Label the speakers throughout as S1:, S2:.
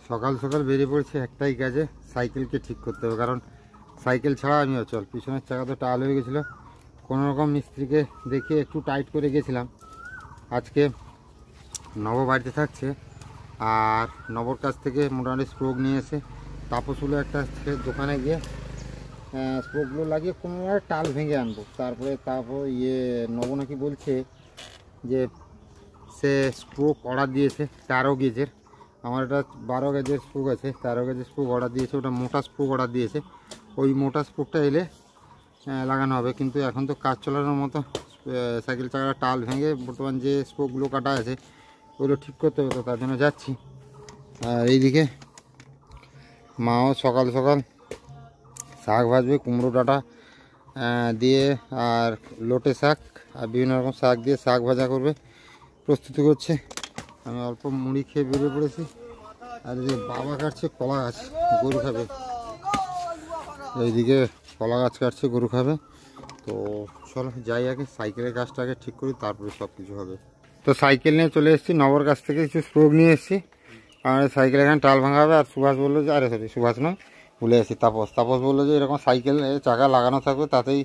S1: সকাল সকাল বেরিয়ে পড়ছে একটাই কাজে, সাইকেলকে ঠিক করতে হবে। কারণ সাইকেল ছাড়া আমি অচল। পিছনের চাকা তো টাল হয়ে গেছিলো, কোনো রকম মিস্ত্রিকে দেখিয়ে একটু টাইট করে গেছিলাম। আজকে নব বাড়িতে থাকছে, আর নবর কাছ থেকে মোটামুটি স্প্রোক নিয়ে এসে তাপসগুলো একটা দোকানে গিয়ে স্প্রোকগুলো লাগিয়ে কোনো টাল ভেঙে আনবো। তারপর নব নাকি বলছে যে সে স্প্রোক অর্ডার দিয়েছে 13 গেজের। আমার এটা 12 গেজের স্প্রোক আছে, 13 গেজের স্প্রোক অর্ডার দিয়েছে। ওটা মোটা স্প্রোক অর্ডার দিয়েছে, ওই মোটা স্প্রোকটা এলে লাগানো হবে। কিন্তু এখন তো কাজ চালানোর মতো সাইকেল চাকাটা টাল ভেঙে বর্তমান যে স্প্রোকগুলো কাটা আছে ওগুলো ঠিক করতে হবে, তো তার জন্য যাচ্ছি। আর এইদিকে মাও সকাল সকাল শাক ভাজবে, কুমড়ো ডাঁটা দিয়ে আর লোটে শাক আর বিভিন্ন রকম শাক দিয়ে শাক ভাজা করবে, প্রস্তুতি করছে। আমি অল্প মুড়ি খেয়ে বেরিয়ে পড়েছি। আর এই যে বাবা কাটছে কলা গাছ, গরু খাবে। এইদিকে কলা গাছ কাটছে, গরু খাবে। তো চলো যাই, আগে সাইকেলের কাজটা আগে ঠিক করি, তারপরে সব কিছু হবে। তো সাইকেল নিয়ে চলে এসেছি, নবর কাছ থেকে কিছু স্প্রোক নিয়ে এসেছি। আর সাইকেল এখানে টাল ভাঙা হবে। আর সুভাষ বললো যে, আরে সরি সুভাষ নয়, ভুলে আসি, তাপস বললো যে এরকম সাইকেল চাকা লাগানো থাকবে, তাতেই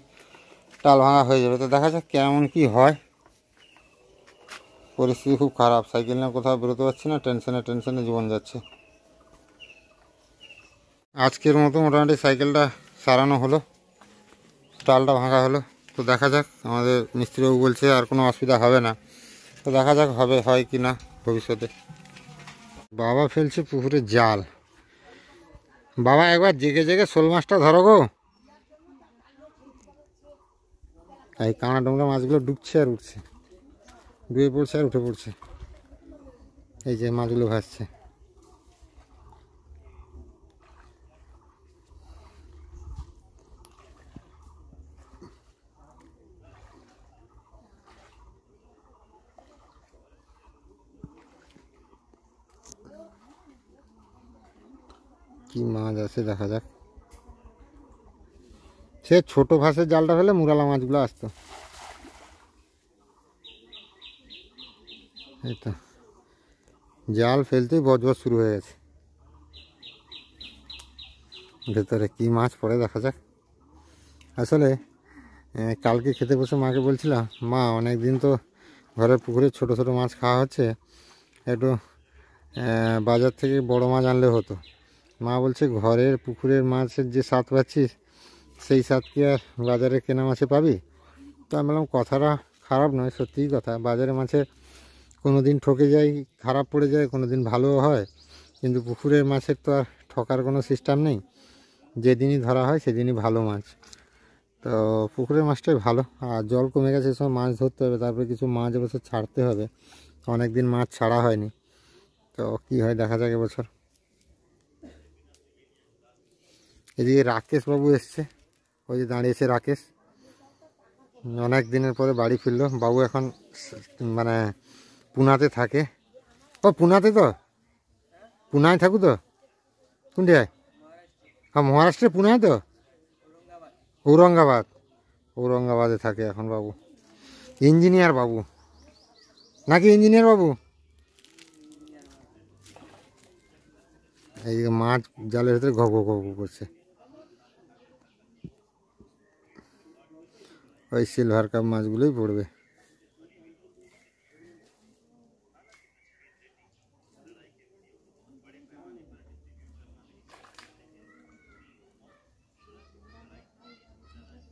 S1: টাল ভাঙা হয়ে যাবে। তো দেখা যাক কেমন কি হয়। পরিস্থিতি খুব খারাপ, সাইকেল নিয়ে কোথাও বেরোতে পারছি না, টেনশনে জীবন যাচ্ছে। আজকের মতো মোটামুটি সাইকেলটা সারানো হলো, টালটা ভাঙা হলো। তো দেখা যাক, আমাদের মিস্ত্রিবাবু বলছে আর কোনো অসুবিধা হবে না। তো দেখা যাক হয় কি না ভবিষ্যতে। বাবা ফেলছে পুকুরে জাল। বাবা একবার জেগে জেগে শোল মাছটা ধরো গো। এই কাঁড়া ডোমরা মাছগুলো ডুবছে আর উঠছে, ডুবে পড়ছে আর উঠে পড়ছে। এই যে মাছগুলো ভাসছে। কি মাছ আছে দেখা যাক। সে ছোট ভাসের জালটা ফেলে মুরালা মাছগুলো আসতো। এই তো জাল ফেলতেই বজবজ শুরু হয়ে গেছে। ভেতরে কি মাছ পড়ে দেখা যাক। আসলে কালকে খেতে বসে মাকে বলছিলাম, মা অনেক দিন তো ঘরের পুকুরে ছোট ছোট মাছ খাওয়া হচ্ছে, একটু বাজার থেকে বড় মাছ আনলে হতো। মা বলছে ঘরের পুকুরের মাছের যে স্বাদ পাচ্ছিস সেই স্বাদ কি আর বাজারে কেনা মাছে পাবি? তো আমি বললাম কথাটা খারাপ নয়, সত্যিই কথা। বাজারে মাছে কোনো দিন ঠকে যায়, খারাপ পড়ে যায়, কোনো দিন ভালোও হয়। কিন্তু পুকুরের মাছের তো আর ঠকার কোনো সিস্টেম নেই, যেদিনই ধরা হয় সেদিনই ভালো মাছ। তো পুকুরের মাছটাই ভালো। আর জল কমে গেছে, সব মাছ ধরতে হবে, তারপরে কিছু মাছ এবছর ছাড়তে হবে। অনেক দিন মাছ ছাড়া হয়নি, তো কি হয় দেখা যাক এবছর। এদিকে রাকেশ বাবু এসছে, ওই যে দাঁড়িয়েছে রাকেশ, অনেক দিনের পরে বাড়ি ফিরলো। বাবু এখন মানে পুনাতে থাকে। ও পুনাতে, তো পুনায় থাকু তো কোনটায়? হ্যাঁ মহারাষ্ট্রে পুনায় তো, ঔরঙ্গাবাদে থাকে এখন বাবু। ইঞ্জিনিয়ার বাবু নাকি? ইঞ্জিনিয়ার বাবু। এইদিকে মাছ জালের ভিতরে ঘপ ঘপ করছে। ওই সিলভার কাপ মাছগুলোই পড়বে।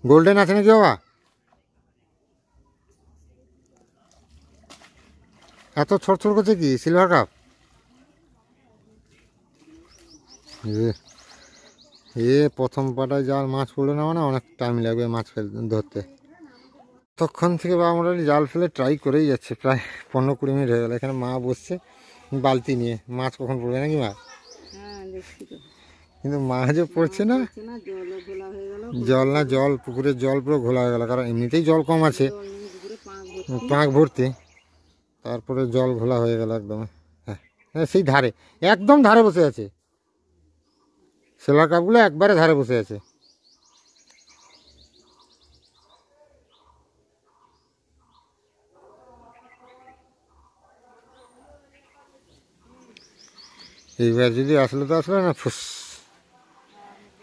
S1: গোল্ডেন আছে নাকি বাবা? এত ছোট ছোট করছে কি সিলভার কাপ? প্রথম পাটায় জাল মাছ পড়লো না, মানে অনেক টাইম লাগবে মাছ ধরতে। তখন থেকে বাবা মোটামুটি জাল ফেলে ট্রাই করেই যাচ্ছে, প্রায় 15-20 মিনিট হয়ে গেল। এখানে মা বসছে বালতি নিয়ে, মাছ কখন পড়বে নাকি মা? কিন্তু মাছও পড়ছে না। জল পুকুরের জল পুরো ঘোলা হয়ে গেল, কারণ এমনিতেই জল কম আছে, পাঁক ভর্তি, তারপরে জল ঘোলা হয়ে গেল একদম। হ্যাঁ সেই ধারে, একদম ধারে বসে আছে, সেলার কাপগুলো একবারে ধারে বসে আছে। এইবার যদি আসলে তো আসলে না ফুস।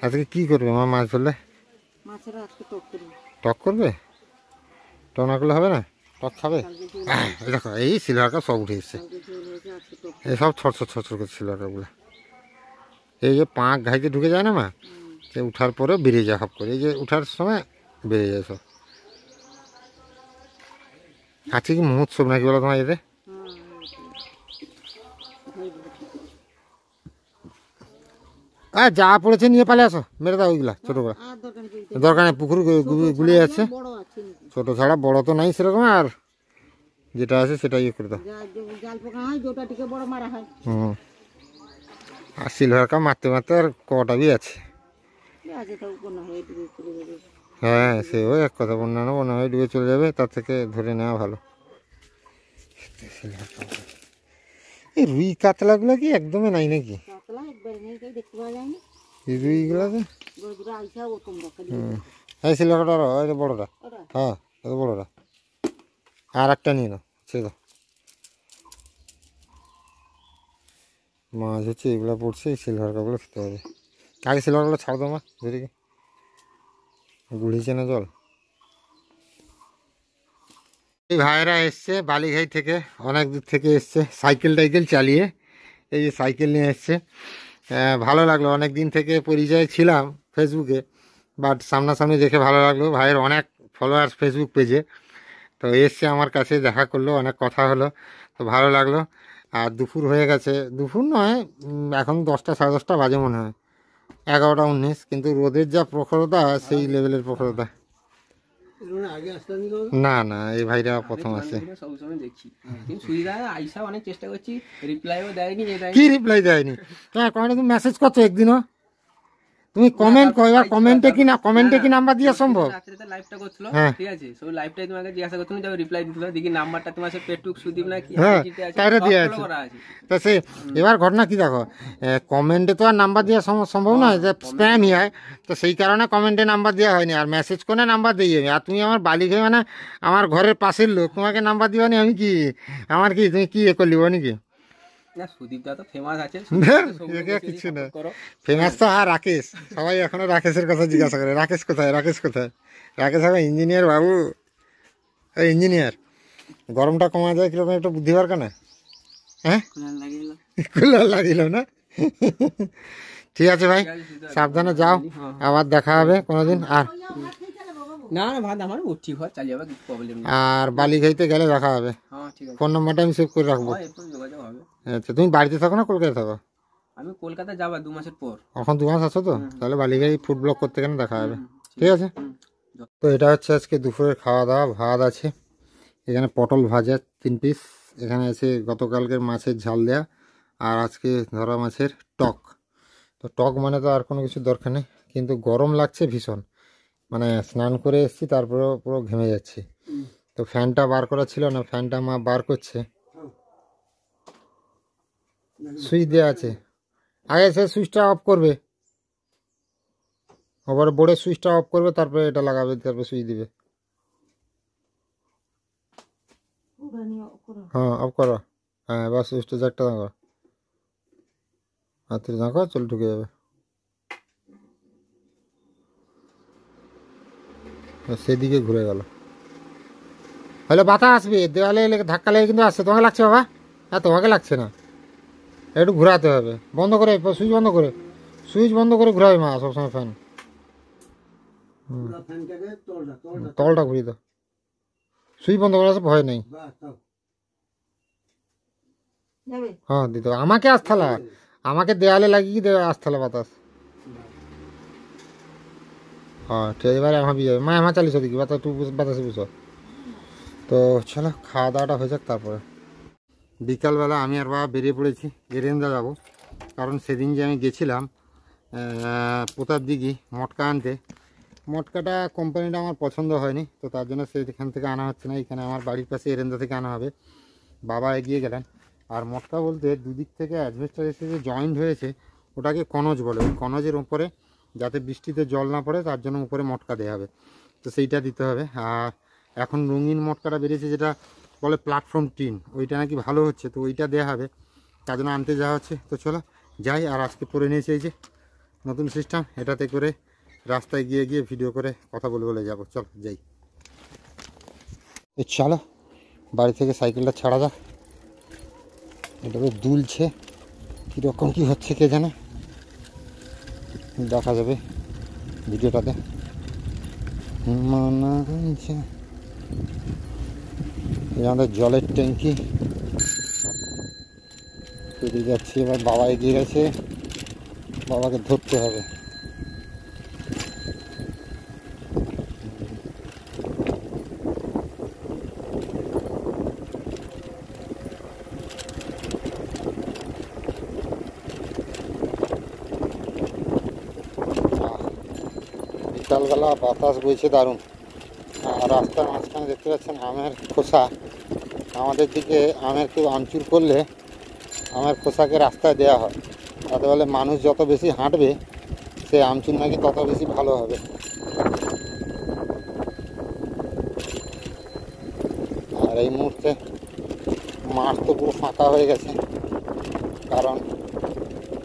S1: আজকে কি করবে মা মাছ ধরলে?
S2: মাছের আজকে টক করবো।
S1: টক করবে? টক না করলে হবে না? টক খাবে? এই দেখো এই সিলভার কাপ সব উঠে এসছে। এই সব ছড়ছড় করে সিলভার কাপগুলো। এই যে পাঁক ঘাইতে ঢুকে যায় না মা, সে উঠার পরে বেরিয়ে যায় হপ করে। এই যে উঠার সময় বেরিয়ে যায় সব। আজকে কি মহোৎসব নাকি বলো তোমার এতে? যা পড়েছে নিয়ে পালে আসো, মেরে দাও ওইগুলা ছোটোগুলা। দরকার নেই, পুকুর গুলিয়ে আছে। ছোট ছাড়া বড় তো নাই সেরকম, আর যেটা আছে সেটা ইয়ে করে দাও। হুম, আর সিলভার কাপ মারতে মারতে আর কটা বি আছে। হ্যাঁ সেও এক কথা, বন্যা না বন্যা হয়ে ডুবে চলে যাবে, তার থেকে ধরে নেওয়া ভালো। এই রুই কাতলাগুলো কি একদমই নাই নাকি? রুইগুলোতে হ্যাঁ সিলভার কাপটা বড়টা, হ্যাঁ এত বড়টা। আর একটা নিয়ে নাও, ছেড়ে দাও। মাছ হচ্ছে এগুলো পড়ছে, এই সিলভার কাপগুলো খেতে হবে। আগে সিলভার কাপগুলো ছাড় দাও মা, ধরে গুলিছে না জল। এই ভাইয়েরা এসছে বালিঘাই থেকে, অনেক দূর থেকে এসছে সাইকেল টাইকেল চালিয়ে। এই যে সাইকেল নিয়ে এসছে, ভালো লাগলো। অনেক দিন থেকে পরিচয় ছিলাম ফেসবুকে, বাট সামনাসামনি দেখে ভালো লাগলো। ভাইয়ের অনেক ফলোয়ার্স ফেসবুক পেজে, তো এসছে আমার কাছে, দেখা করলো, অনেক কথা হলো, তো ভালো লাগলো। আর দুপুর হয়ে গেছে, দুপুর নয় এখন 10টা সাড়ে 10টা বাজে মনে হয়, 11টা 19, কিন্তু রোদের যা প্রখরতা সেই লেভেলের প্রখরতা। না না এই ভাইরা প্রথম আছে। কি রিপ্লাই দেয়নি? হ্যাঁ তুমি মেসেজ করছো একদিনও? তুমি কমেন্ট কয়বার, কমেন্টে কি না, কমেন্টে কি নাম্বার দেওয়া সম্ভব?
S3: লাইভটা করছিল,
S1: হ্যাঁ
S3: ঠিক আছে, সেই লাইভটাই তোমাকে জিজ্ঞাসা করতে, তুমি যাবে রিপ্লাই দিতে, দেখি নাম্বারটা তোমার সাথে পেটুক সুদীপ না কি
S1: হ্যাঁ
S3: আছে,
S1: তাইরা দিয়ে আছে। তা সে এবার ঘটনা কি দেখো, কমেন্টে তো আর নাম্বার দেওয়া সম্ভব নয়, যে স্প্যামই হয়, তো সেই কারণে কমেন্টে নাম্বার দেওয়া হয়নি। আর মেসেজ করে নাম্বার দিয়ে যাবে, আর তুমি আমার বালি খেয়ে মানে আমার ঘরের পাশের লোক, তোমাকে নাম্বার দিবানি আমি কি, আমার কি তুমি কি এ করলি নাকি?
S3: না সুদীপদা তো ফেমাস আছে,
S1: কিছু না, ফেমাস তো আর রাকেশ, সবাই এখনো রাকেশের কথা জিজ্ঞাসা করে, রাকেশ কোথায়, রাকেশ কোথায়। রাকেশ হবে ইঞ্জিনিয়ার বাবু, ওই ইঞ্জিনিয়ার। গরমটা কমা যায় কিরকম একটা বুদ্ধি বার কেন? হ্যাঁ কুলার লাগিল না? ঠিক আছে ভাই, সাবধানে যাও, আবার দেখা হবে কোনোদিন। আর
S3: না না ভাত আমার উঠছি, ঘর চালিয়ে যাবে, কিছু প্রবলেম নেই।
S1: আর বালি খাইতে গেলে দেখা হবে।
S3: হ্যাঁ ঠিক আছে,
S1: ফোন নাম্বারটা আমি সেভ করে রাখবো।
S3: যোগাযোগ হবে।
S1: আচ্ছা তুমি বাড়িতে থাকো না কলকাতায় থাকো?
S3: আমি কলকাতা যাবো 2 মাসের পর।
S1: এখন 2 মাস আছো তো, তাহলে বালিঘাই ফুড ব্লগ করতে গেলে দেখা হবে। ঠিক আছে, তো এটা হচ্ছে আজকে দুপুরের খাওয়া দাওয়া। ভাত আছে, এখানে পটল ভাজা 3 পিস, এখানে আছে গতকালকের মাছের ঝাল দেয়া, আর আজকে ধরা মাছের টক। তো টক মানে তো আর কোনো কিছু দরকার নেই, কিন্তু গরম লাগছে ভীষণ, মানে স্নান করে এসেছি তারপরে পুরো ঘেমে যাচ্ছি। তো ফ্যানটা বার করা ছিল না, ফ্যানটা মা বার করছে। সুইচ দেওয়া আছে, আগে সে সুইচটা অফ করবে, আবার বোর্ডের সুইচটা অফ করবে, তারপরে এটা লাগাবে, তারপরে সুইচ দিবে। হ্যাঁ অফ করো, হ্যাঁ এবার সুইচটা জ্যাকটা দেখো, হাতে দেখো চল ঢুকে যাবে। সেদিকে ঘুরে গেল, হলে বাতাস আসবে, দেওয়ালে ধাক্কা লেগে কিন্তু আসছে। তোমাকে লাগছে বাবা? হ্যাঁ তোমাকে লাগছে না, একটু ঘোরাতে হবে। বন্ধ করে, সুইচ বন্ধ করে, সুইচ বন্ধ করে ঘুরাবে মা সবসময় ফ্যান। তলটা ঘুরিয়ে দাও, সুইচ বন্ধ করে আছে, ভয় নেই। হ্যাঁ দিতে আমাকে আস্থালা, আমাকে দেওয়ালে লাগিয়ে দেবে আস্থালা বাতাস। হ্যাঁ ঠিক, এবারে ভাবি যাবে মা, আমার চালিস দেখি বাতাস, একটু বাতাসে বুঝো। তো চলো খাওয়া দাওয়াটা হয়ে যাক, তারপরে বিকালবেলা আমি আর বাবা বেরিয়ে পড়েছি এরেন্দা যাবো। কারণ সেদিন যে আমি গেছিলাম পোতার দিঘি মটকা আনতে, মটকাটা কোম্পানিটা আমার পছন্দ হয়নি, তো তার জন্য সেখান থেকে আনা হচ্ছে না, এখানে আমার বাড়ির পাশে এরেন্দা থেকে আনা হবে। বাবা এগিয়ে গেলেন। আর মটকা বলতে দুদিক থেকে অ্যাডভেস্টার এসে যে জয়েন্ট হয়েছে, ওটাকে কনজ বলে। ওই কনজের উপরে যাতে বৃষ্টিতে জল না পড়ে তার জন্য উপরে মটকা দেওয়া হবে, তো সেইটা দিতে হবে। আর এখন রঙিন মটকাটা বেরিয়েছে যেটা বলে প্ল্যাটফর্ম টিন, ওইটা নাকি ভালো হচ্ছে, তো ওইটা দেওয়া হবে, তার জন্য আনতে যাওয়া হচ্ছে। তো চলো যাই। আর আজকে পরে নিয়েছি এই যে নতুন সিস্টেম, এটাতে করে রাস্তায় গিয়ে গিয়ে ভিডিও করে কথা বলে বলে যাবো। চল যাই, চলো বাড়ি থেকে সাইকেলটা ছাড়া যাক। এটা তো দুলছে, কীরকম কী হচ্ছে কে জানে, দেখা যাবে ভিডিওটাতে। মানা আছে আমাদের জলের ট্যাঙ্কি, পেরিয়ে যাচ্ছি। এবার বাবা এগিয়ে গেছে, বাবাকে ধরতে হবে। বিকালবেলা বাতাস বইছে দারুণ। আর রাস্তার মাঝখানে দেখতে পাচ্ছেন আমের খোসা। আমাদের দিকে আমের কেউ আমচুর করলে আমের খোসাকে রাস্তায় দেওয়া হয়, তাতে বলে মানুষ যত বেশি হাঁটবে সে আমচুর নাকি তত বেশি ভালো হবে। আর এই মুহূর্তে মাঠ তো পুরো ফাঁকা হয়ে গেছে, কারণ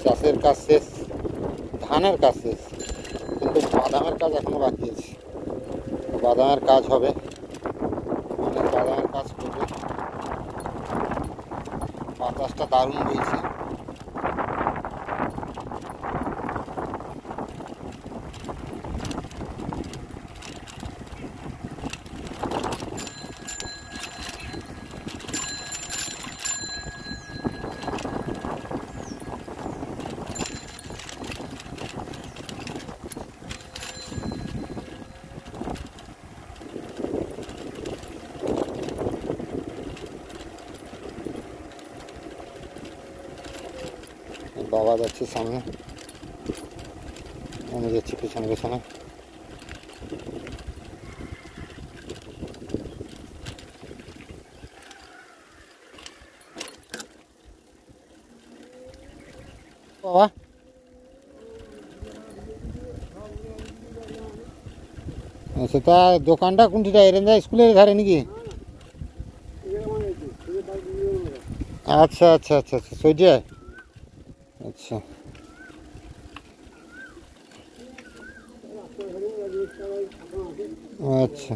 S1: চাষের কাজ শেষ, ধানের কাজ শেষ, কিন্তু বাদামের কাজ এখনো বাকি আছে। বাদামের কাজ হবে, অনেক বাদামের কাজ করবে। বাতাসটা দারুণ বইছে। বাবা যাচ্ছে সামনে, আমি যাচ্ছি পেছনে পেছনে। বাবা আচ্ছা, তা দোকানটা কোনটিটা এরেন্দা স্কুলের ধারে নাকি? আচ্ছা আচ্ছা আচ্ছা আচ্ছা, সেইটা আচ্ছা। আচ্ছা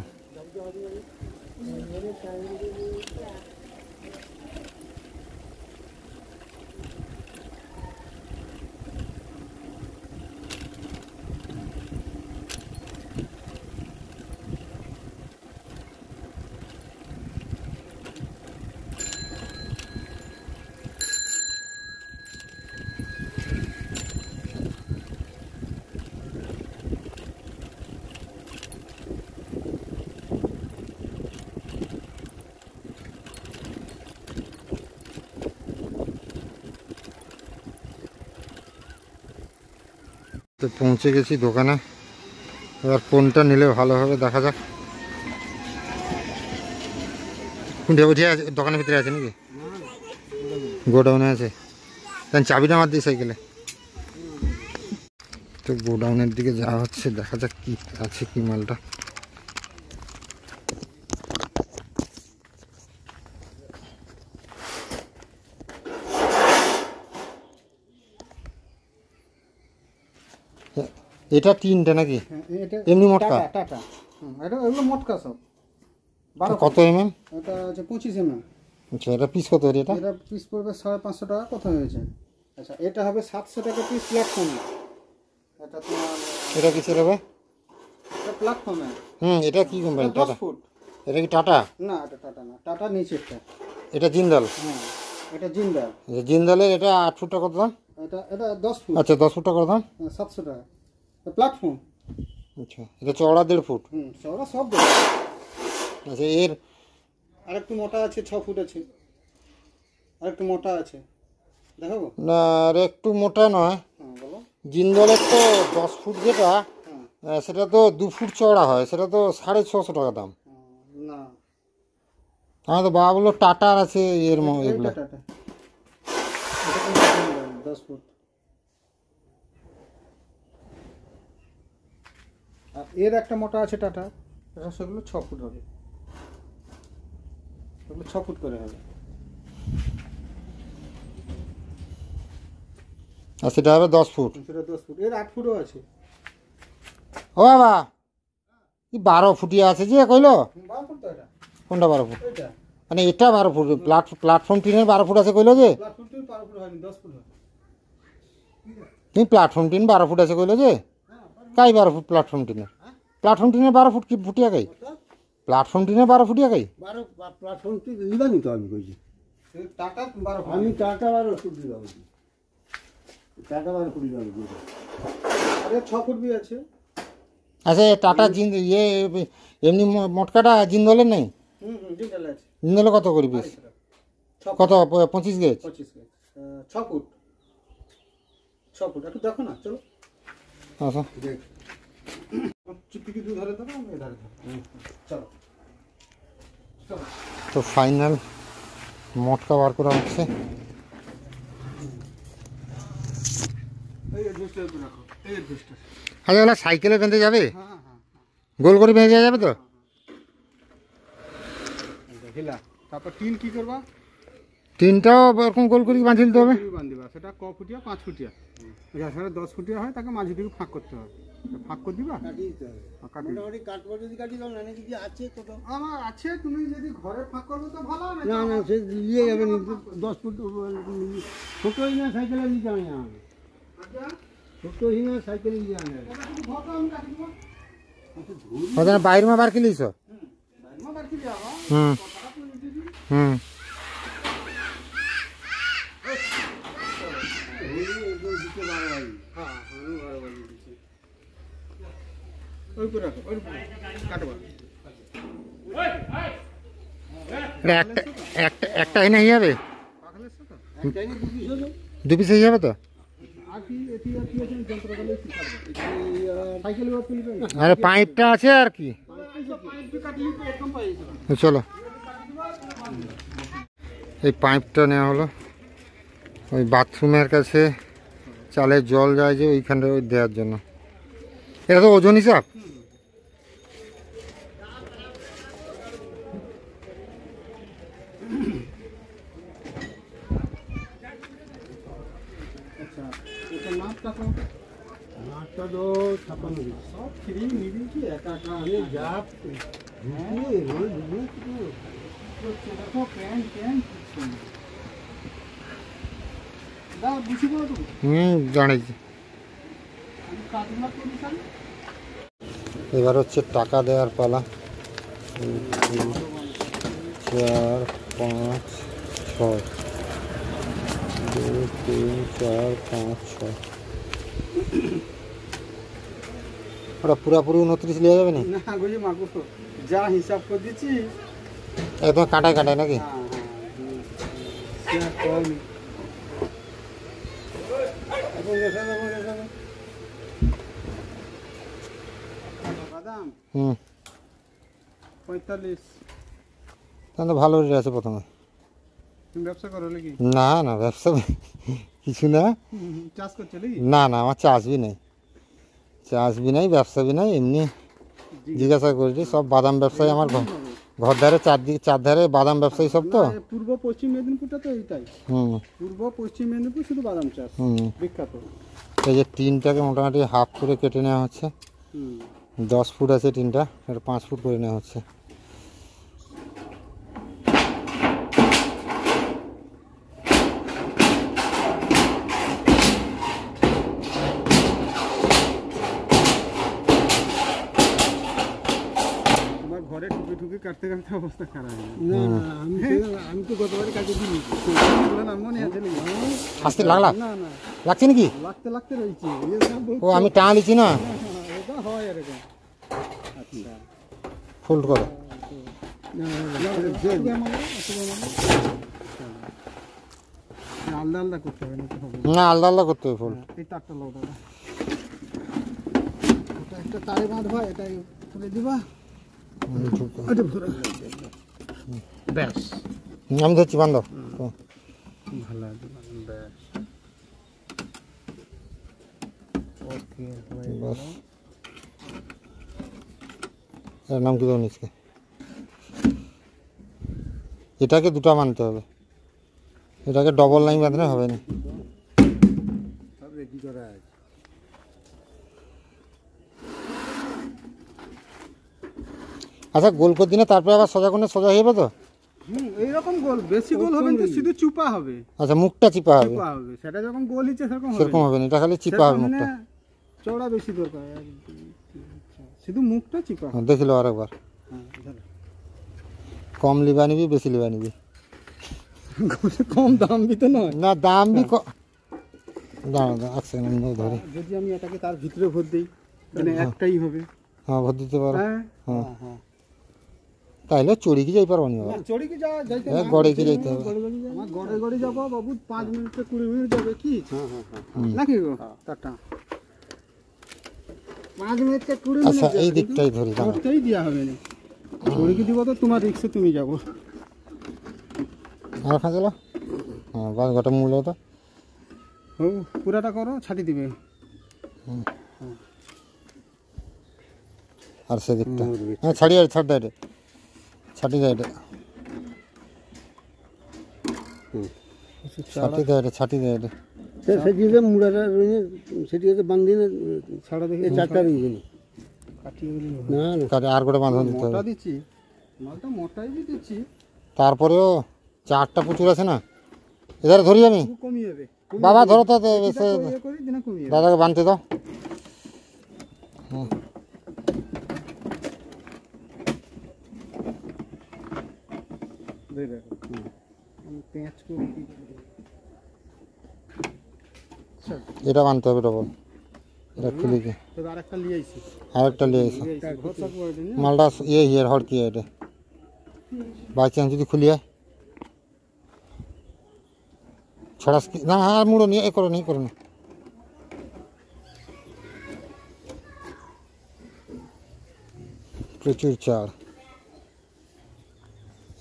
S1: তো পৌঁছে গেছি দোকানে। এবার কোনটা নিলে ভালো হবে দেখা যাক। কোনটা উঠে আছে? দোকানের ভিতরে আছে নাকি? গোডাউনে আছে? তাই চাবিটা আমার দিই সাইকেলে। তো গোডাউনের দিকে যাওয়া হচ্ছে, দেখা যাক কি আছে কি মালটা। এটা তিনটে নাকি? এমনি মোটকা?
S4: টাটা। এটা এগুলো মোটকা সব।
S1: কত এমএম?
S4: এটা হচ্ছে 25 mm।
S1: আচ্ছা, এটা পিস কত এটা?
S4: এটা পিস পড়বে 550 টাকা। কত হয়েছে? আচ্ছা, এটা হবে 700 টাকা পিস প্ল্যাটফর্মে। এটা তোমার
S1: এটা কিসের হবে?
S4: এটা প্ল্যাটফর্মে।
S1: এটা কি কোম্পানি?
S4: 10 ফুট।
S1: এটা কি টাটা?
S4: না, এটা টাটা না, টাটা নিচেরটা।
S1: এটা জিন্দাল?
S4: হ্যাঁ, এটা জিন্দাল।
S1: জিন্দালের এটা 8 ফুটটা কত দাম?
S4: এটা 10 ফুট।
S1: আচ্ছা, 10 ফুটটা কত দাম?
S4: 700 টাকা প্ল্যাটফর্ম।
S1: আচ্ছা, এটা চওড়া 1.5 ফুট?
S4: সবরা সব দেবে।
S1: আচ্ছা, এর
S4: আরেকটু মোটা আছে, 6 ফুট আছে। আরেকটু মোটা আছে, দেখাবো?
S1: না, আর একটু মোটা নয়।
S4: হ্যাঁ, বলো।
S1: জিন্দালের তো 10 ফুট যেটা, সেটা তো 2 ফুট চওড়া হয়, সেটা তো 650 টাকা দাম।
S4: না,
S1: আমার তো বাবা বললো টাটার আছে এর এগুলো।
S4: টাটা। এটা কিন্তু 10 ফুট। আর এর একটা মোটা আছে টাটা, এটা সেগুলো 6 ফুট হবে। এগুলো 6 ফুট করে হবে।
S1: আর সেটা হবে 10 ফুট।
S4: সেটা 10 ফুট, এর 8 ফুটও আছে।
S1: ও বাবা, কি 12 ফুটিয়া আছে যে কইলো?
S4: 12 ফুট তো এটা,
S1: কোনটা 12 ফুট?
S4: এটা
S1: মানে এটা 12 ফুট, প্ল্যাটফর্ম টিনের 12 ফুট আছে কইলো যে?
S4: প্লাস ফুট 12 ফুট হয়নি, 10 ফুট হয়।
S1: তুমি প্ল্যাটফর্ম টিন 12 ফুট আছে কইলো যে? কাই 12 ফুট প্ল্যাটফর্ম টিনের? প্ল্যাটফর্ম টিনের 12 ফুট কি ফুটিয়া কাই? প্ল্যাটফর্ম টিনের 12 ফুটিয়া কাই?
S5: 12 প্ল্যাটফর্ম কি লিবানি তো আমি কইছি,
S4: সে টাটা 12 ফুট।
S5: আমি টাটা 12 ফুট দিবা বলছি, টাটা 12 ফুট দিবা বলছি।
S4: আরে 6 ফুট বি আছে।
S1: আচ্ছা টাটা জিন ইয়ে এমনি মোটকাটা জিন্দলের নেই?
S4: ডিটেল আছে।
S1: জিন্দলে কত করে পিস?
S4: 6
S1: কত 25 গেজ?
S4: 25 ফুট, 6 ফুট, 6 ফুট একটু দেখো না, চলো
S1: আচ্ছা
S4: চুপি কি দু ধরে দেবো, আমি ধরে দেবো, চলো চলো।
S1: তো ফাইনাল মোটকা বার করা হচ্ছে।
S4: এই অ্যাডজাস্টার একটু রাখো, এই অ্যাডজাস্টার।
S1: আচ্ছা ওগুলো সাইকেলে বেঁধে যাবে?
S4: হ্যাঁ হ্যাঁ,
S1: গোল করে বেঁধে যাওয়া যাবে তো?
S4: হিলা। তারপর টিন কি করবা?
S1: তিনটাও এরকম গোল করে বাঁধি দিতে হবে?
S4: বান্ধিবা, সেটা ক ফুটিয়া 5 ফুটিয়া, সেটা 10 ফুটিয়া হয়, তাকে মাঝে দিকে ফাঁক করতে হবে। ফাঁক করে দিবা,
S5: কাটিয়ে দিতে হবে।
S4: কাটি।
S5: মোটামুটি কাটবো যদি কাটি দাও, না যদি আছে তো দাও।
S4: আমার আছে, তুমি যদি ঘরে ফাঁক করবে তো ভালো হবে।
S5: না না, সে নিয়ে যাবে 10 ফুট, ছোটোই না সাইকেলে নিয়ে যাবে না, ছোটোই না সাইকেলে নিয়ে যাবে না।
S1: ওদের বাইরে মা বার কিলিস? হুম হুম এটা একটা এনে হয়ে যাবে? দু পিস হয়ে যাবে তো? আরে পাইপটা আছে আর কি। চলো এই পাইপটা নেওয়া হলো, ওই বাথরুমের কাছে চালের জল যায় যে ওইখানটা ওই দেওয়ার জন্য। এটা তো ওজন হিসাব।
S4: আচ্ছা, এটা মাপটা তো
S5: মাছটা তো 56 কেজি।
S4: সব ফ্রি নিবি কি একা একা?
S5: আরে যা ঢুকিয়ে রোল ঢুকিয়ে তো
S4: দেখো প্যান্ট প্যান্ট দা বুঝি বলো তুমি,
S1: জানিছি।
S4: আমি কাজগুলো করি স্যার।
S1: এবার হচ্ছে টাকা দেওয়ার পালা। 4 5 6 2 3 4 5 6 ওটা পুরাপুরি 29 লিয়া যাবে না?
S4: না বুঝি মাগো, যা হিসাব করে দিচ্ছি।
S1: একদম কাটায় কাটায় নাকি?
S4: হ্যাঁ হ্যাঁ, কম বাদাম
S1: হুম
S4: 45।
S1: তাহলে ভালো রেট আছে প্রথমে।
S4: তুমি ব্যবসা করো নাকি?
S1: না না ব্যবসা কিছু না।
S4: চাষ করছো নাকি?
S1: না না আমার চাষ বি নাই, চাষ বি নাই, ব্যবসা বি নাই, এমনি জিজ্ঞাসা করছি। সব বাদাম ব্যবসায়ী আমার ঘর ধারে চার ধারে বাদাম ব্যবসায়ী সব তো।
S4: পূর্ব পশ্চিম মেদিনীপুরটা তো এইটাই,
S1: হুম
S4: পূর্ব পশ্চিম মেদিনীপুর শুধু বাদাম চাষ
S1: হুম
S4: বিখ্যাত।
S1: এই যে টিনটাকে মোটামুটি হাফ করে কেটে নেওয়া হচ্ছে। 10 ফুট আছে টিনটা, এটা 5 ফুট করে নেওয়া হচ্ছে।
S4: তোমার ঘরে ঠুকে ঠুকে কাটতে কাটতে অবস্থা খারাপ হয়ে যায়।
S5: না না, আমি তো গতবারে কাজে দিই।
S4: নাম মনে আছে নাকি?
S1: আসতে লাগলা
S4: না না,
S1: লাগছে নাকি?
S4: লাগতে লাগতে রয়েছে।
S1: ও আমি টান লিছি না,
S4: এটা হয় এরকম। আচ্ছা,
S1: ফোল্ড করো।
S4: আলাদা আলাদা করতে হবে, না তো হবে
S1: না আলাদা আলাদা করতে হবে ফোল্ড।
S4: না। এই তারটা লাও দাদা, এটা একটা তারে বাঁধবা, এটাই তুলে দিবা। এটা ধরে ব্যাস,
S1: আমি ধরছি, বান্ধব।
S4: ভালো আছে, ব্যাস ওকে হয়ে গেল।
S1: বাস এর নাম কি দেবো নিচকে? এটাকে দুটো মানতে হবে, এটাকে ডবল লাইন বাঁধলে হবে না।
S5: চড়া আছে।
S1: আচ্ছা গোল করে দিনে তারপরে আবার সোজা করলে সোজা হয়ে যাবে তো?
S4: এইরকম গোল, বেশি গোল হবে না, শুধু চুপা হবে।
S1: আচ্ছা মুখটা চিপা হবে,
S4: চুপা হবে, সেটা যখন গোল হচ্ছে সেরকম হবে
S1: সেরকম
S4: না।
S1: হবে না, এটা খালি চিপা হবে
S4: সেরকম
S1: মুখটা।
S4: মানে চওড়া বেশি দরকার, 1 2 3 4, শুধু মুখটা চিপা হবে।
S1: দেখিল আরেকবার।
S4: হ্যাঁ, ধরো।
S1: কম লিবা নিবি বেশি লিবা নিবি?
S4: কম দাম তো নয়।
S1: না দাম বি দাঁড়া দাঁড়া এক সেকেন্ড ধরি।
S4: যদি আমি এটাকে তার ভিতরে ভর দিই তাহলে একটাই হবে।
S1: হ্যাঁ ভর দিতে পারো।
S4: হ্যাঁ
S1: হ্যাঁ
S4: হ্যাঁ।
S1: তাইলে চড়ি কি যাই পারবো নি বাবা?
S4: না, চড়ি কি যাইতে
S1: এ,
S4: না,
S1: গড়ে কি যাইতে হবে?
S4: আমার গড়ে গড়ে যাবো বাবু, 5 মিনিটে 20 মিনিট যাবে কি? নাকি গো টাটা, 5 মিনিটে 20 মিনিট
S1: আচ্ছা এই
S4: যাবে,
S1: দিকটাই ধরি দাঁড়া।
S4: করতেই দেওয়া হবে না। চড়ি কি দিব তো তোমার রিক্সে তুমি যাবো।
S1: আর খাঁ চলো। হ্যাঁ বাস গোটা মূল্য তো।
S4: ও পুরাটা করো, ছাটি দিবে।
S1: আর সেদিকটা হ্যাঁ ছাড়ি আর ছাড় দেয় ছাটি দেয় ছাটি দেয় ছাটি দেয়
S5: সেটিকে মুড়াটা রয়ে সেটিকে বান্ধি না
S4: ছাড়া দেখি
S5: এই চারটা রয়েছে না।
S4: কাটিয়ে গেলে
S5: না না
S1: কাটে আর গোটা বাঁধন দিতে
S4: মোটা
S1: হবে।
S4: দিচ্ছি, মালটা মোটাই দিচ্ছি,
S1: তারপরেও চারটা প্রচুর আছে না, এধারে ধরি আমি।
S4: একটু কমিয়ে যাবে।
S1: বাবা ধরো তো
S4: ইয়ে করি দিনা কমিয়ে যাবে।
S1: দাদাকে বাঁধতে দাও।
S4: দেখো আমি পেঁচ করে কি
S1: এটা বাঁধতে হবে ডবল। এটা খুলি কি
S4: তো আরেকটা নিয়ে আইছি,
S1: আরেকটা নিয়ে এসো।
S4: ভরসা করে দিন।
S1: মালটা ইয়ে হড়কি এটা বাই চান্স যদি খুলি হয় ছড়াস কি না? আর মুড়ো নিয়ে এ করো নি করো না। প্রচুর চার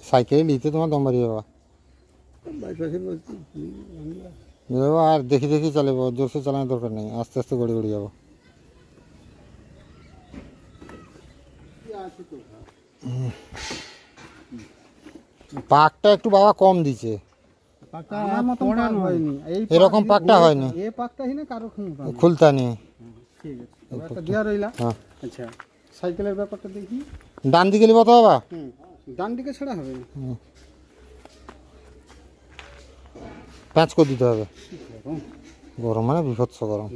S1: সাইকেলে নিতে তোমার দম বাড়িয়ে বাবা।
S5: বাইপাসে
S1: বাবা আর দেখি দেখি চালাবো, জোরসে চালানোর দরকার নেই, আস্তে আস্তে গড়ে গড়ে যাবো। পাকটা একটু বাবা কম দিছে,
S4: আমার মত পাক হয়নি, এই
S1: এরকম পাকটা হয়নি,
S4: এই পাকটা হিনে কারো ক্ষমতা নেই।
S1: খুলতা নেই।
S4: ঠিক আছে, এবার একটা দেয়া রইলা।
S1: হ্যাঁ
S4: আচ্ছা সাইকেলের ব্যাপারটা দেখি।
S1: ডান দিকে নিবো তো বাবা।
S4: ডান দিকে ছাড়া হবে না।
S1: প্যাঁচ করে দিতে হবে, গরম মানে বিভৎস গরম।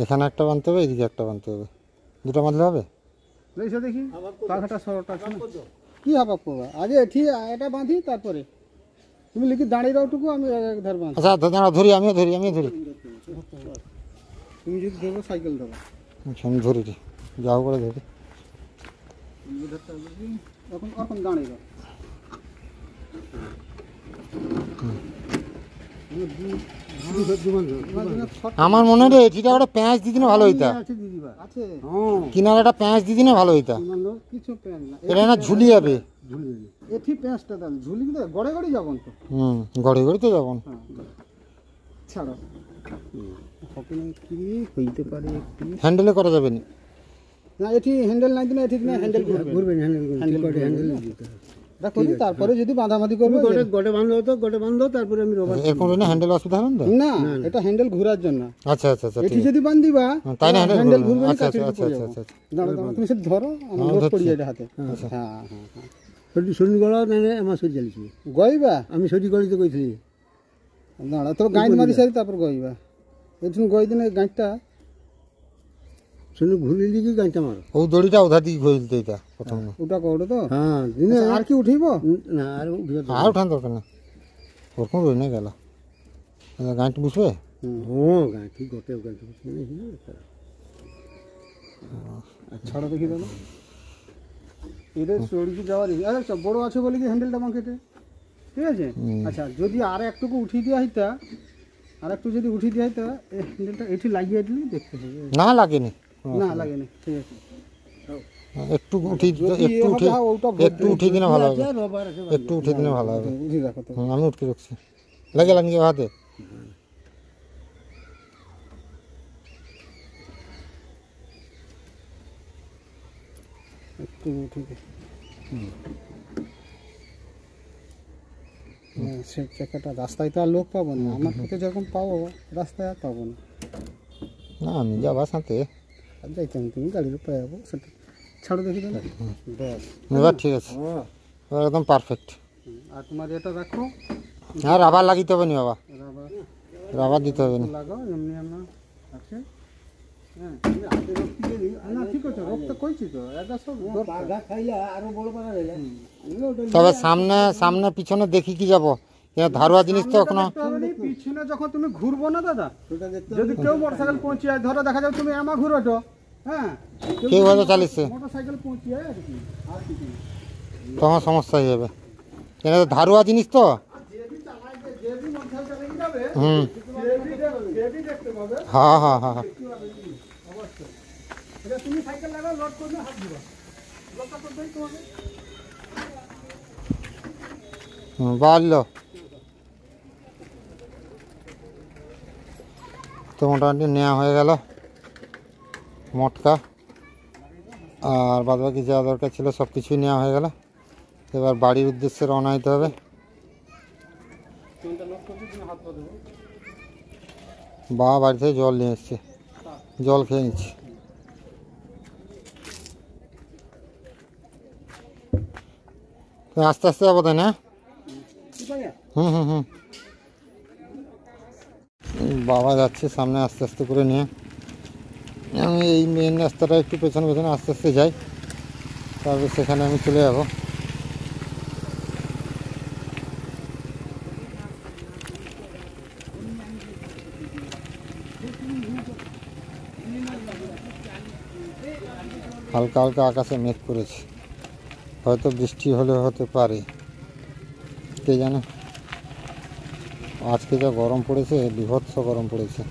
S1: এখানে একটা বানতে হবে, এদিকে একটা বানতে হবে, দুটো বাঁধলে হবে।
S4: লইছো দেখি পাখাটা সরটা আছে না? কি হবে করবা আগে এটি এটা বাঁধি, তারপরে তুমি লিখি দাঁড়িয়ে রাওটুকু, আমি এক ধার বাঁধি।
S1: আচ্ছা দাঁড়া ধরি, আমিও ধরি।
S4: তুমি যদি ধরো সাইকেল ধরো,
S1: আচ্ছা আমি ধরি রে, যাও করে ধরি।
S4: এখন এখন দাঁড়িয়ে রাও।
S1: আমার মনে হয় এটিটা ওটা প্যাঁচ দিদি না ভালো হইতা,
S5: আছে দিদিবা
S4: আছে
S1: কিনারাটা প্যাঁচ দিদি না ভালো হইতা।
S4: কিছু প্যান না,
S1: এটা না ঝুলি যাবে।
S4: এটি প্যাঁচটা দাম ঝুলি কিন্তু গড়ে গড়ে যাবো তো।
S1: গড়ে গড়ে তো যাবো।
S4: ছাড়ো হবে না, কি হইতে পারে একটু।
S1: হ্যান্ডেলে করা যাবে না।
S4: না এটি হ্যান্ডেল নাই দিলে এটি না হ্যান্ডেল ঘুরবে,
S5: ঘুরবে হ্যান্ডেল
S4: হ্যান্ডেল দিতে হবে। দেখো তারপরে যদি বাঁধাবাঁধি করবে
S5: গোটে গোটে বাঁধো তো গোটে বাঁধো, তারপরে আমি রবার
S1: এরকম না হ্যান্ডেল অসুবিধা হবে না তো?
S4: না, এটা হ্যান্ডেল ঘোরার জন্য।
S1: আচ্ছা আচ্ছা আচ্ছা
S4: এটি
S1: ঠিক
S4: যদি বান্ধিবা
S1: তাই না
S4: হ্যান্ডেল
S1: হ্যান্ডেল
S4: ঘুরবে না,
S1: আচ্ছা
S4: কাছে
S1: আচ্ছা
S4: পড়ে
S1: আচ্ছা
S4: যাবো।
S1: আচ্ছা।
S4: দাঁড়াও দাঁড়াও, তুমি সেটা ধরো, আমি
S1: হ্যাঁ,
S4: লোড
S1: ধরছি।
S4: করি এটা হাতে। হ্যাঁ হ্যাঁ হ্যাঁ
S5: সরি গলা নেনে আমার সরি চালিছি
S4: গইবা।
S5: আমি সরি গলিতে কইছিলি
S4: দাঁড়া তোর গাঁট মারি সারি তারপর গইবা। এদিন গই দিনে গাঁটটা
S5: শুনে ঘুরিলি কি গাঁটা মারো।
S1: ও দড়িটা ওধা দিকে ঘুরতে এটা প্রথম না।
S4: ওটা করো তো।
S5: হ্যাঁ দিনে
S4: আচ্ছা, আর কি উঠিব?
S5: না আর
S1: আর উঠান দরকার না, ওরকম রই না গেল গাঁটি বুঝবে।
S5: হ্যাঁ গাঁটি গোটে গাঁটি
S4: ছাড়ো দেখি দাদা, এটা চড়কি যাওয়ার আচ্ছা বড় আছে বলে কি হ্যান্ডেলটা মার্কেটে, ঠিক আছে। আচ্ছা যদি আর একটুকু উঠিয়ে দেওয়া হইতা, আর একটু যদি উঠিয়ে দেওয়া হইতা, এই হ্যান্ডেলটা এটি লাগিয়ে দিলে দেখতে হবে।
S1: না লাগেনি,
S4: না লাগে না, ঠিক আছে।
S1: একটু উঠি একটু উঠি একটু উঠিয়ে দিলে ভালো হবে,
S5: রবার আছে
S1: একটু উঠিয়ে দিলে ভালো হবে।
S4: উঠিয়ে রাখো তো।
S1: আমি উঠকে রাখছি, লাগে লাগিয়ে হাতে।
S4: একটু উঠিয়ে দে। হ্যাঁ, সে চাকাটা রাস্তায় তো আর লোক পাবো না, আমার পথে যখন পাবো রাস্তায় আর পাবো না।
S1: না আমি যাবা সাথে
S4: আর যাইতাম, তুমি গাড়ির উপরে যাবো সেটা ছাড়ো দেখি তো। ব্যাস,
S1: এবার ঠিক আছে, এবার একদম পারফেক্ট।
S4: আর তোমার এটা রাখো,
S1: হ্যাঁ রাবার লাগিতে হবে নি বাবা,
S4: রাবার
S1: রাবার দিতে হবে না।
S4: লাগাও, এমনি এমনি আছে। হ্যাঁ, তুমি হাতে রক্তি দিয়ে দিও। না ঠিক আছে, রক্ত কইছি তো, এটা সব দরকার।
S5: পাগা খাইলে আরো বড় পাগা দিলে
S1: তবে সামনে সামনে পিছনে দেখি কি যাবো, ধারুয়া জিনিস তো এখনো।
S4: দেখতে হবে না, পিছনে যখন তুমি ঘুরবো না দাদা,
S5: ওটা দেখতে
S4: যদি কেউ মোটরসাইকেল পৌঁছিয়ে ধরো, দেখা যাবে তুমি আমা ঘুরোটো, হ্যাঁ,
S1: কেউ হয়তো চালিয়েছে,
S4: মোটরসাইকেল পৌঁছিয়ে আর কি, আর কিছু না।
S1: তখন সমস্যা হয়ে যাবে, এটা তো ধারুয়া জিনিস তো।
S4: যেদিন মোটরসাইকেল চালিয়ে যাবে,
S1: হুম,
S4: যেদিন দেখতে পাবে,
S1: হ্যাঁ হ্যাঁ হ্যাঁ,
S4: অবশ্যই। এটা তুমি সাইকেল লাগাও, লোড করবে, হাত দিবা, লোডটা করতেই তোমাকে।
S1: বাড়লো তো মোটামুটি নেওয়া হয়ে গেল মটকা, আর বাদ বাকি যা দরকার ছিল সব কিছুই নেওয়া হয়ে গেল। এবার বাড়ির উদ্দেশ্যে রওনা হতে হবে। বাবা বাড়ি থেকে জল নিয়ে এসছে, জল খেয়ে নিচ্ছি। তো আস্তে আস্তে যাবো তাই না? হুম হুম হুম, বাবা যাচ্ছে সামনে আস্তে আস্তে করে নিয়ে, আমি এই মেন রাস্তাটা একটু পেছনে পেছনে আস্তে আস্তে যাই, তারপর সেখানে আমি চলে যাব। হালকা হালকা আকাশে মেঘ করেছে, হয়তো বৃষ্টি হলে হতে পারে, কে জানে। আজকে যা গরম পড়েছে, বীভৎস গরম পড়েছে।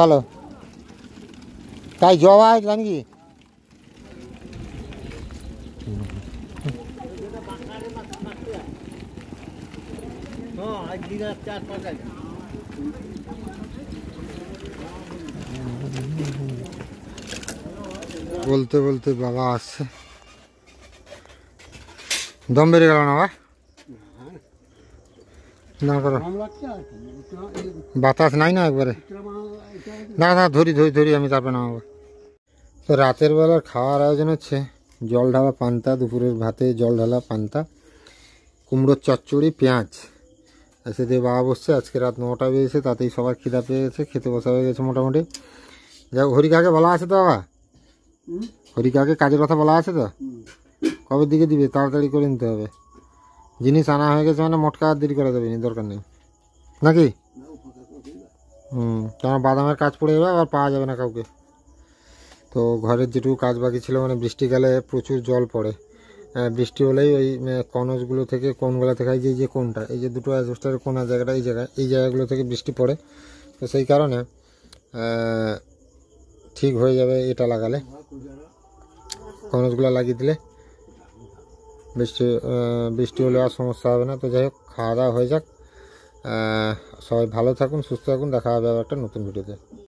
S1: ভালো তাই জবা জানি কি
S5: হ্যাঁ আজ দিন 4-5 আগে
S1: বলতে বলতে বাবা আসছে, দম বেড়ে গেল না? না করো,
S5: কম লাগছে আর কি
S1: বাতাস নাই না একবারে। না না ধরি ধরি ধরি আমি তারপরে নামাবো। তো রাতের বেলার খাওয়ার আয়োজন হচ্ছে জল ঢালা পান্তা, দুপুরের ভাতে জল ঢালা পান্তা, কুমড়োর চচ্চড়ি, পেঁয়াজ, এসে দিয়ে বাবা বসছে। আজকে রাত 9টা বেজেছে, তাতেই সবার খিদা পেয়ে গেছে, খেতে বসা হয়ে গেছে মোটামুটি। যাই হোক, হরিকাকে বলা আছে তো বাবা, হরিকাকে কাজের কথা বলা আছে তো, কবে দিকে দিবে তাড়াতাড়ি করে নিতে হবে। জিনিস আনা হয়ে গেছে মানে মটকা আর দেরি করা যাবে না, দরকার নেই নাকি? কেন বাদামের কাজ পড়ে যাবে, আবার পাওয়া যাবে না কাউকে। তো ঘরের যেটুকু কাজ বাকি ছিল, মানে বৃষ্টিকালে প্রচুর জল পড়ে, বৃষ্টি হলেই ওই কনসগুলো থেকে, কোনগুলো থেকে, এই যে কোনটা, এই যে দুটো অ্যাডজাস্টারের কোনা জায়গাটা, এই জায়গাগুলো থেকে বৃষ্টি পড়ে। তো সেই কারণে ঠিক হয়ে যাবে এটা লাগালে, কনসগুলো লাগিয়ে দিলে বৃষ্টি হলে আর সমস্যা হবে না। তো যাই হোক, খাওয়া দাওয়া হয়ে যাক, সবাই ভালো থাকুন, সুস্থ থাকুন, দেখা হবে আবার একটা নতুন ভিডিওতে।